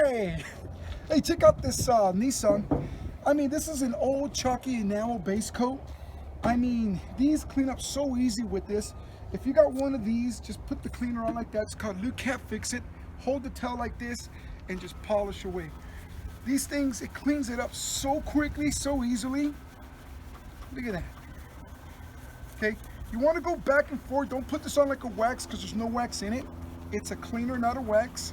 Hey, hey, check out this Nissan. I mean, this is an old chalky enamel base coat. I mean, these clean up so easy with this. If you got one of these, just put the cleaner on like that. It's called Lukat Fix It. Hold the tail like this and just polish away. These things, it cleans it up so quickly, so easily. Look at that. Okay, you want to go back and forth. Don't put this on like a wax because there's no wax in it. It's a cleaner, not a wax.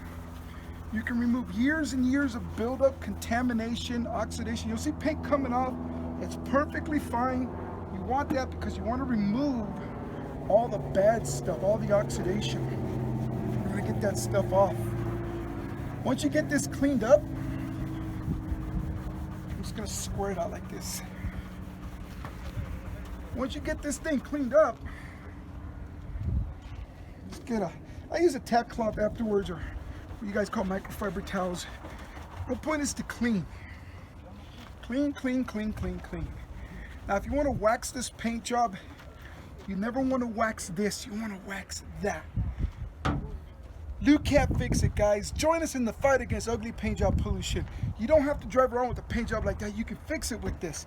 You can remove years and years of buildup, contamination, oxidation. You'll see paint coming off. It's perfectly fine. You want that because you want to remove all the bad stuff, all the oxidation. You want to get that stuff off. Once you get this cleaned up, I'm just going to square it out like this. Once you get this thing cleaned up, just I use a tack cloth afterwards, or what you guys call microfiber towels. The point is to clean. Clean, clean, clean, clean, clean. Now, if you want to wax this paint job, you never want to wax this. You want to wax that. Lukat Fix It, guys. Join us in the fight against ugly paint job pollution. You don't have to drive around with a paint job like that. You can fix it with this.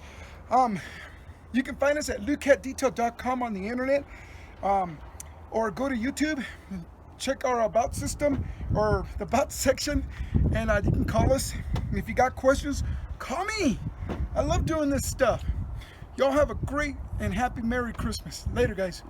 You can find us at lukatdetail.com on the internet, or go to YouTube and check our about system or the about section, and you can call us. If you got questions, call me. I love doing this stuff. Y'all have a great and happy Merry Christmas. Later, guys.